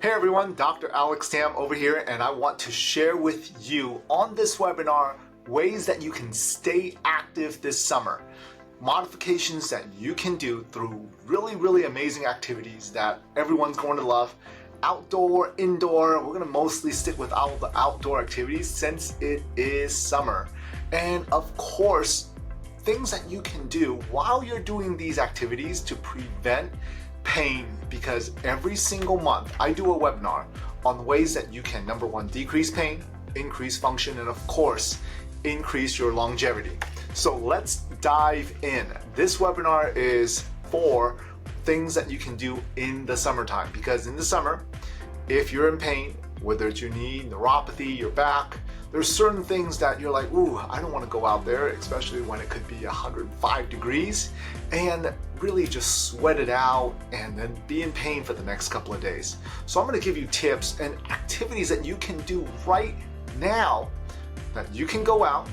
Hey everyone, Dr. Alex Tam over here, and I want to share with you on this webinar ways that you can stay active this summer. Modifications that you can do through really amazing activities that everyone's going to love. Outdoor, indoor, we're going to mostly stick with all the outdoor activities since it is summer. And of course, things that you can do while you're doing these activities to prevent pain, because every single month I do a webinar on ways that you can, number one, decrease pain, increase function, and of course, increase your longevity. So let's dive in. This webinar is for things that you can do in the summertime, because in the summer, if you're in pain, whether it's your knee, neuropathy, your back, there's certain things that you're like, ooh, I don't want to go out there, especially when it could be 105 degrees, and really just sweat it out and then be in pain for the next couple of days. So I'm going to give you tips and activities that you can do right now that you can go out,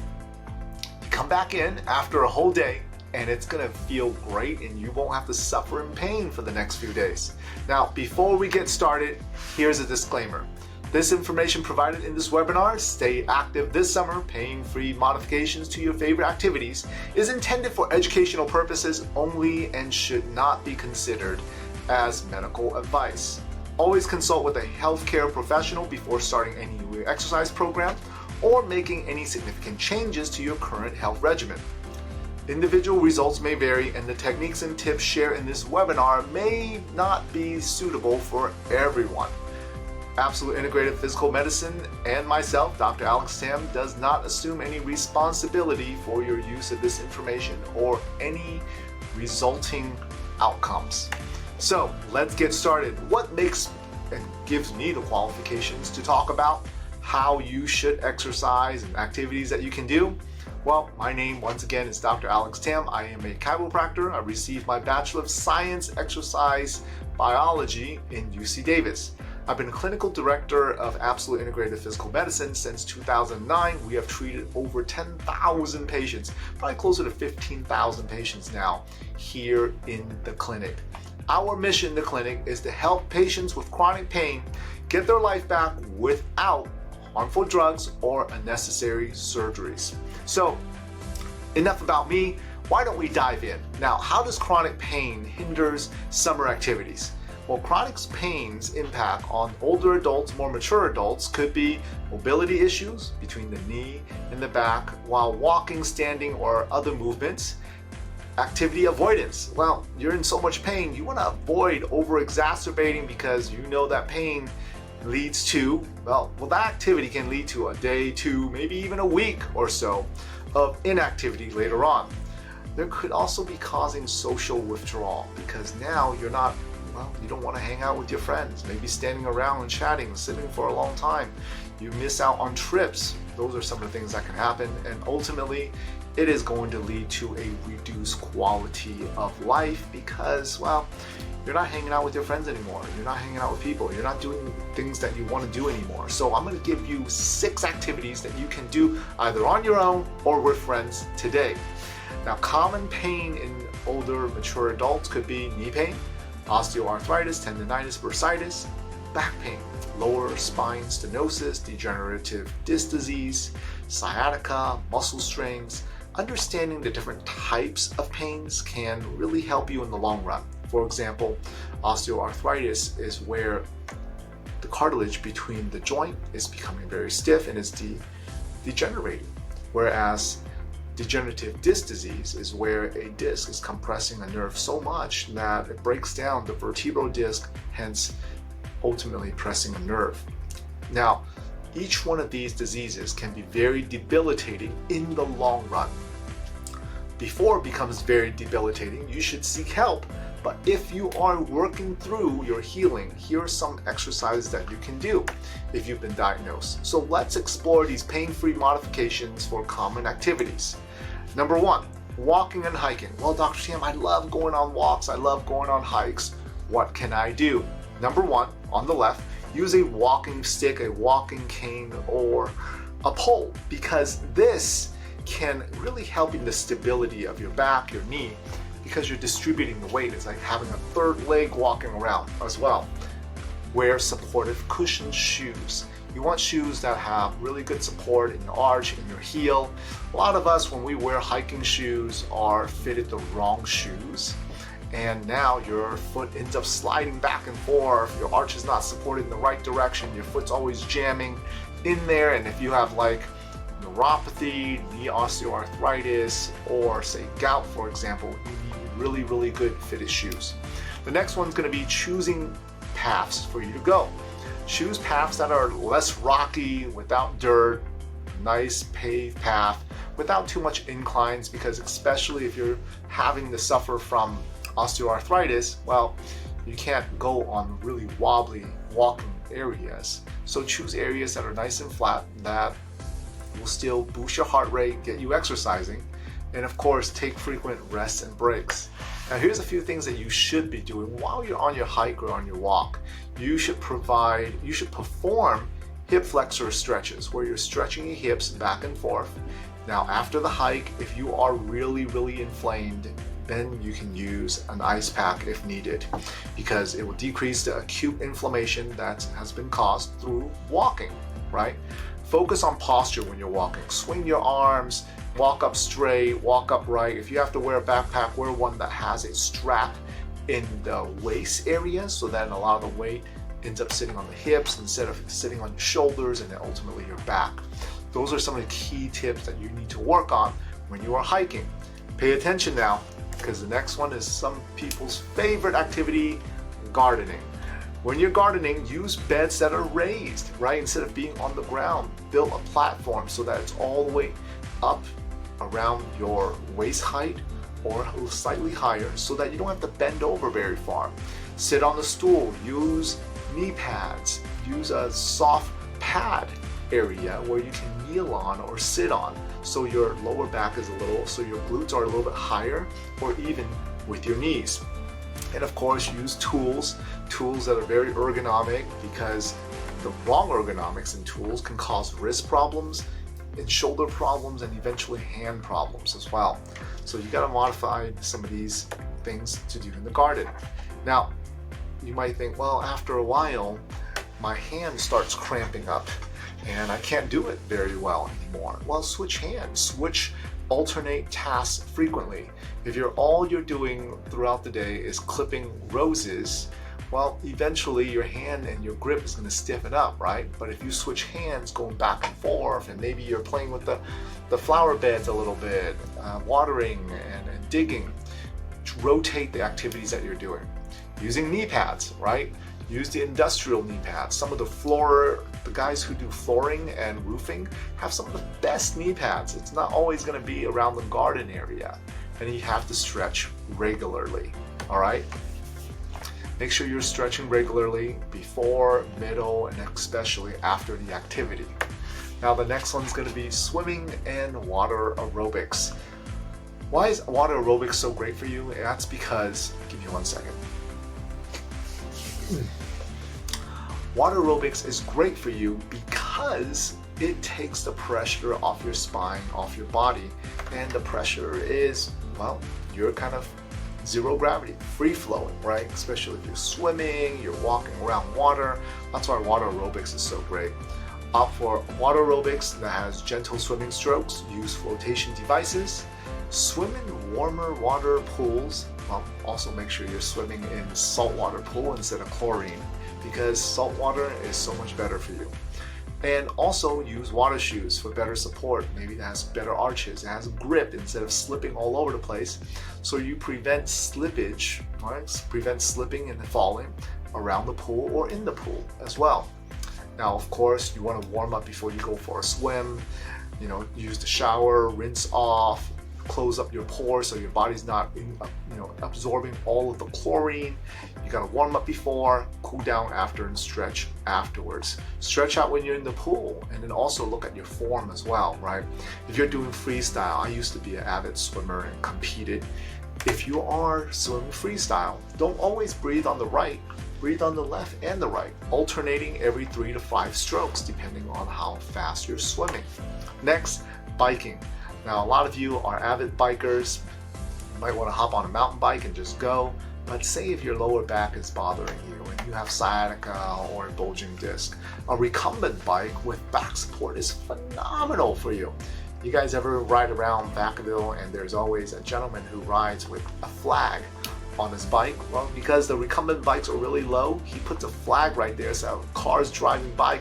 come back in after a whole day, and it's going to feel great and you won't have to suffer in pain for the next few days. Now, before we get started, here's a disclaimer. This information provided in this webinar, Stay Active This Summer, Pain-Free Modifications to Your Favorite Activities, is intended for educational purposes only and should not be considered as medical advice. Always consult with a healthcare professional before starting any new exercise program or making any significant changes to your current health regimen. Individual results may vary, and the techniques and tips shared in this webinar may not be suitable for everyone. Absolute Integrative Physical Medicine and myself, Dr. Alex Tam, does not assume any responsibility for your use of this information or any resulting outcomes. So let's get started. What makes and gives me the qualifications to talk about how you should exercise and activities that you can do? Well, my name once again is Dr. Alex Tam. I am a chiropractor. I received my Bachelor of Science Exercise Biology in UC Davis. I've been clinical director of Absolute Integrative Physical Medicine since 2009. We have treated over 10,000 patients, probably closer to 15,000 patients now here in the clinic. Our mission in the clinic is to help patients with chronic pain get their life back without harmful drugs or unnecessary surgeries. So, enough about me. Why don't we dive in? Now, how does chronic pain hinders summer activities? Well, chronic pain's impact on older adults, more mature adults, could be mobility issues between the knee and the back while walking, standing, or other movements. Activity avoidance. Well, you're in so much pain, you want to avoid over-exacerbating because you know that pain leads to, well, that activity can lead to a day, two, maybe even a week or so of inactivity later on. There could also be causing social withdrawal because now you're not, you don't want to hang out with your friends, maybe standing around and chatting, sitting for a long time. You miss out on trips. Those are some of the things that can happen, and ultimately it is going to lead to a reduced quality of life because, well, you're not hanging out with your friends anymore. You're not hanging out with people. You're not doing things that you want to do anymore. So I'm going to give you 6 activities that you can do either on your own or with friends today. Now, common pain in older, mature adults could be knee pain, osteoarthritis, tendonitis, bursitis, back pain, lower spine stenosis, degenerative disc disease, sciatica, muscle strains. Understanding the different types of pains can really help you in the long run. For example, osteoarthritis is where the cartilage between the joint is becoming very stiff and is degenerating, whereas degenerative disc disease is where a disc is compressing a nerve so much that it breaks down the vertebral disc, hence ultimately pressing a nerve. Now, each one of these diseases can be very debilitating in the long run. Before it becomes very debilitating, you should seek help. But if you are working through your healing, here are some exercises that you can do if you've been diagnosed. So let's explore these pain-free modifications for common activities. Number 1, walking and hiking. Well, Dr. Tam, I love going on walks. I love going on hikes. What can I do? Number 1, on the left, use a walking stick, a walking cane, or a pole, because this can really help in the stability of your back, your knee, because you're distributing the weight. It's like having a third leg walking around as well. wear supportive cushioned shoes. You want shoes that have really good support in your arch, in your heel. A lot of us, when we wear hiking shoes, are fitted the wrong shoes. And now your foot ends up sliding back and forth. Your arch is not supported in the right direction. Your foot's always jamming in there. And if you have like neuropathy, knee osteoarthritis, or say gout, for example, you need really, really good fitted shoes. The next one's going to be choosing paths for you to go. Choose paths that are less rocky, without dirt, nice paved path, without too much inclines, because especially if you're having to suffer from osteoarthritis, well, you can't go on really wobbly walking areas. So choose areas that are nice and flat, that will still boost your heart rate, get you exercising, and of course take frequent rests and breaks. Now here's a few things that you should be doing while you're on your hike or on your walk. You should perform hip flexor stretches where you're stretching your hips back and forth. Now after the hike, if you are really, really inflamed, then you can use an ice pack if needed, because it will decrease the acute inflammation that has been caused through walking, right? Focus on posture when you're walking. Swing your arms, walk up straight, walk upright. If you have to wear a backpack, wear one that has a strap in the waist area so that a lot of the weight ends up sitting on the hips instead of sitting on your shoulders and then ultimately your back. Those are some of the key tips that you need to work on when you are hiking. Pay attention now, because the next one is some people's favorite activity, gardening. When you're gardening, use beds that are raised, right? Instead of being on the ground, build a platform so that it's all the way up around your waist height or slightly higher so that you don't have to bend over very far. Sit on the stool, use knee pads, use a soft pad area where you can kneel on or sit on so your lower back is so your glutes are a little bit higher, or even with your knees. And of course, use tools that are very ergonomic, because the wrong ergonomics in tools can cause wrist problems and shoulder problems and eventually hand problems as well. So you got to modify some of these things to do in the garden. Now, you might think, well, after a while, my hand starts cramping up and I can't do it very well anymore. Well, switch hands, alternate tasks frequently. If all you're doing throughout the day is clipping roses, well, eventually your hand and your grip is going to stiffen up, right? But if you switch hands going back and forth, and maybe you're playing with the flower beds a little bit, watering and digging, rotate the activities that you're doing. Using knee pads, right? Use the industrial knee pads. Some of the guys who do flooring and roofing have some of the best knee pads. It's not always going to be around the garden area, and you have to stretch regularly, all right? Make sure you're stretching regularly before, middle, and especially after the activity. Now the next one's going to be swimming and water aerobics. Why is water aerobics so great for you? That's because, give me 1 second. Water aerobics is great for you because it takes the pressure off your spine, off your body, and the pressure is, well, you're kind of zero gravity, free flowing, right? Especially if you're swimming, you're walking around water. That's why water aerobics is so great. Opt for water aerobics that has gentle swimming strokes. Use flotation devices. Swim in warmer water pools. Well, also make sure you're swimming in saltwater pool instead of chlorine, because salt water is so much better for you. And also use water shoes for better support. Maybe it has better arches, it has grip instead of slipping all over the place. So you prevent slippage, right? Prevent slipping and falling around the pool or in the pool as well. Now, of course, you want to warm up before you go for a swim. Use the shower, rinse off, close up your pores so your body's not absorbing all of the chlorine. You got to warm up before, cool down after, and stretch afterwards. Stretch out when you're in the pool, and then also look at your form as well, right? If you're doing freestyle, I used to be an avid swimmer and competed. If you are swimming freestyle, don't always breathe on the right. Breathe on the left and the right, alternating every 3 to 5 strokes depending on how fast you're swimming. Next, biking. Now, a lot of you are avid bikers. You might want to hop on a mountain bike and just go, But say if your lower back is bothering you and you have sciatica or a bulging disc, a recumbent bike with back support is phenomenal for you. You guys ever ride around Vacaville and there's always a gentleman who rides with a flag on his bike? Well, because the recumbent bikes are really low, he puts a flag right there so cars driving by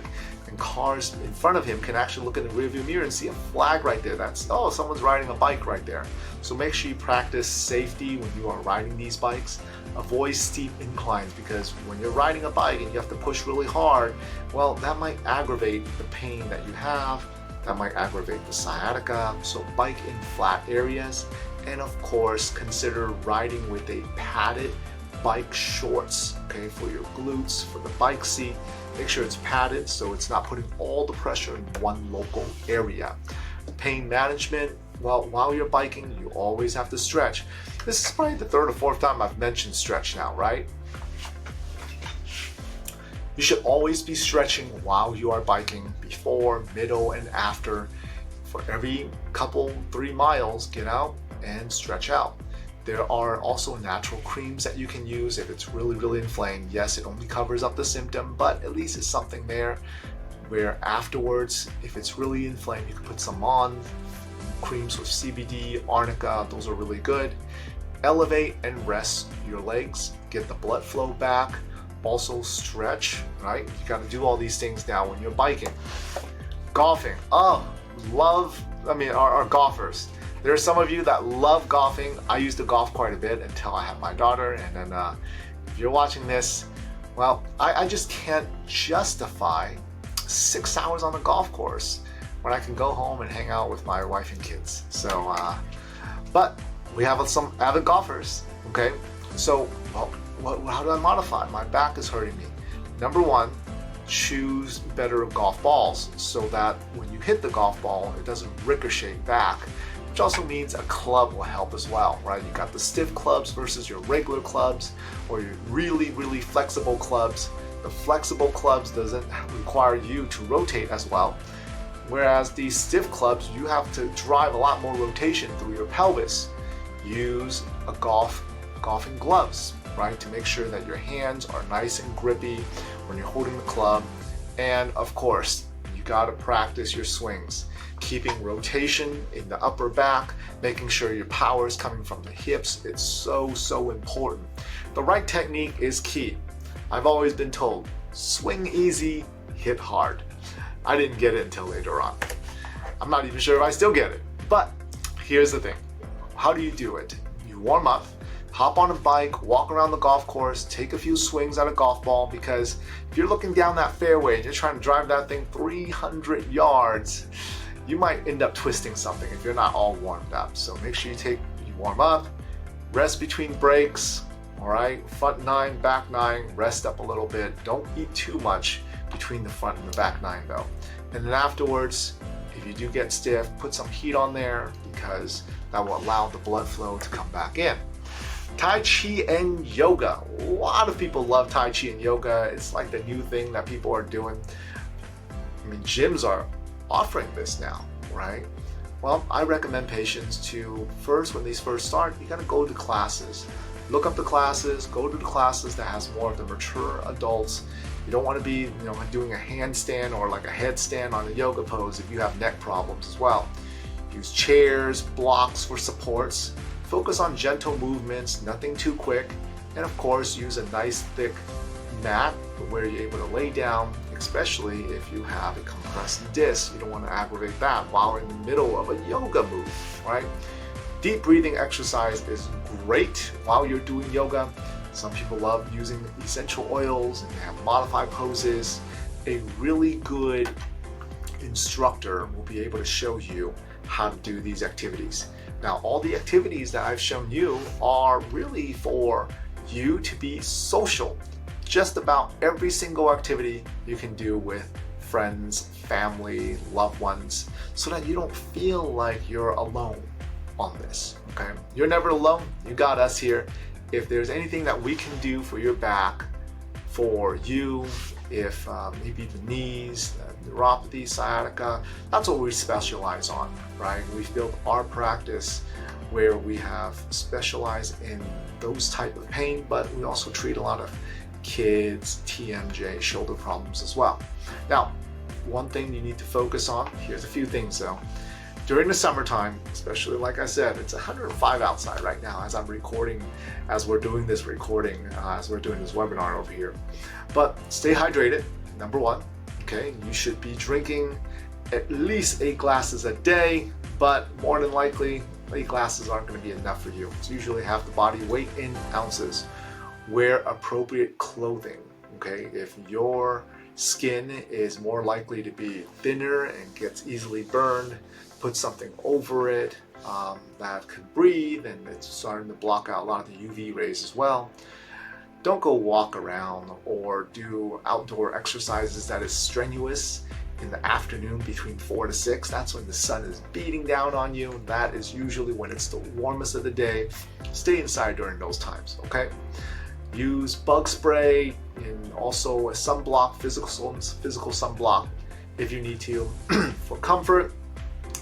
and cars in front of him can actually look in the rearview mirror and see a flag right there. That's, oh, someone's riding a bike right there. So make sure you practice safety when you are riding these bikes. Avoid steep inclines, because when you're riding a bike and you have to push really hard, well, that might aggravate the pain that you have. That might aggravate the sciatica. So bike in flat areas. And of course, consider riding with a padded bike shorts, okay, for your glutes, for the bike seat. Make sure it's padded so it's not putting all the pressure in one local area. Pain management, well, while you're biking, you always have to stretch. This is probably the third or fourth time I've mentioned stretch now, right? You should always be stretching while you are biking, before, middle, and after. For every couple, 3 miles, get out and stretch out. There are also natural creams that you can use if it's really, really inflamed. Yes, it only covers up the symptom, but at least it's something there where afterwards, if it's really inflamed, you can put some on. Creams with CBD, arnica, those are really good. Elevate and rest your legs, get the blood flow back. Also stretch, right? You got to do all these things now when you're biking. Golfing, oh, our golfers. There are some of you that love golfing. I used to golf quite a bit until I had my daughter, and then if you're watching this, well, I just can't justify 6 hours on the golf course when I can go home and hang out with my wife and kids. So, but we have some avid golfers, okay? So, well, how do I modify? My back is hurting me. Number one, choose better golf balls so that when you hit the golf ball, it doesn't ricochet back, which also means a club will help as well, right? You got the stiff clubs versus your regular clubs, or your really, really flexible clubs. The flexible clubs doesn't require you to rotate as well, whereas these stiff clubs, you have to drive a lot more rotation through your pelvis. Use a golfing gloves, right, to make sure that your hands are nice and grippy when you're holding the club. And of course, you got to practice your swings, keeping rotation in the upper back, making sure your power is coming from the hips. It's so important. The right technique is key. I've always been told, swing easy, hit hard. I didn't get it until later on. I'm not even sure if I still get it. But here's the thing. How do you do it? You warm up, hop on a bike, walk around the golf course, take a few swings at a golf ball, because if you're looking down that fairway and you're trying to drive that thing 300 yards, you might end up twisting something if you're not all warmed up. So make sure you warm up, rest between breaks, all right? Front 9, back 9, rest up a little bit. Don't eat too much between the front and the back 9 though. And then afterwards, if you do get stiff, put some heat on there, because that will allow the blood flow to come back in. Tai Chi and yoga. A lot of people love Tai Chi and yoga. It's like the new thing that people are doing. I mean, gyms are offering this now, right? Well, I recommend patients to first, when these first start, you gotta go to classes. Look up the classes, go to the classes that has more of the mature adults. You don't want to be, doing a handstand or like a headstand on a yoga pose if you have neck problems as well. Use chairs, blocks for supports. Focus on gentle movements, nothing too quick. And of course, use a nice thick mat where you're able to lay down, especially if you have a compressed disc. You don't want to aggravate that while in the middle of a yoga move, right? Deep breathing exercise is great while you're doing yoga. Some people love using essential oils and they have modified poses. A really good instructor will be able to show you how to do these activities. Now, all the activities that I've shown you are really for you to be social. Just about every single activity you can do with friends, family, loved ones, so that you don't feel like you're alone on this, okay? You're never alone. You got us here. If there's anything that we can do for your back, for you, if maybe the knees, neuropathy, sciatica, that's what we specialize on, right? We've built our practice where we have specialized in those type of pain, but we also treat a lot of kids, TMJ, shoulder problems as well. Now, one thing you need to focus on, here's a few things though. During the summertime, especially like I said, it's 105 outside right now as I'm recording, as we're doing this recording, as we're doing this webinar over here. But stay hydrated, number one, okay? You should be drinking at least 8 glasses a day, but more than likely, 8 glasses aren't gonna be enough for you. It's usually half the body weight in ounces. Wear appropriate clothing, okay? If your skin is more likely to be thinner and gets easily burned, put something over it that can breathe, and it's starting to block out a lot of the UV rays as well. Don't go walk around or do outdoor exercises that is strenuous in the afternoon between 4 to 6. That's when the sun is beating down on you. That is usually when it's the warmest of the day. Stay inside during those times, okay? Use bug spray and also a sunblock, physical sunblock if you need to for comfort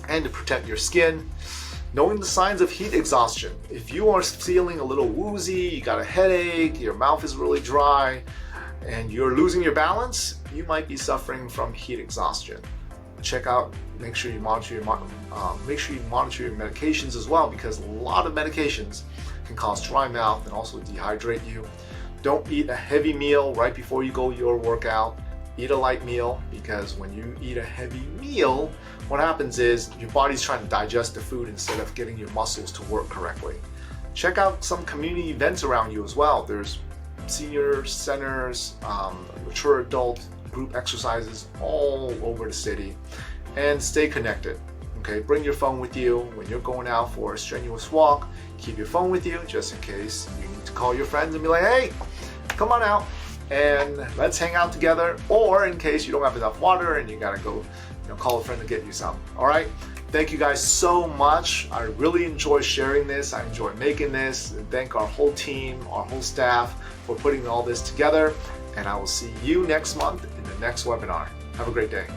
and to protect your skin. Knowing the signs of heat exhaustion. If you are feeling a little woozy, you got a headache, your mouth is really dry, and you're losing your balance, you might be suffering from heat exhaustion. Check out, make sure you monitor your medications as well, because a lot of medications can cause dry mouth and also dehydrate you. Don't eat a heavy meal right before you go your workout. Eat a light meal, because when you eat a heavy meal, what happens is your body's trying to digest the food instead of getting your muscles to work correctly. Check out some community events around you as well. There's senior centers, mature adult group exercises all over the city, and stay connected. Okay, bring your phone with you when you're going out for a strenuous walk. Keep your phone with you just in case you need to call your friends and be like, hey, come on out and let's hang out together, or in case you don't have enough water and you gotta go, call a friend to get you some. All right, thank you guys so much. I really enjoy sharing this. I enjoy making this, and thank our whole team, our whole staff for putting all this together. And I will see you next month in the next webinar. Have a great day.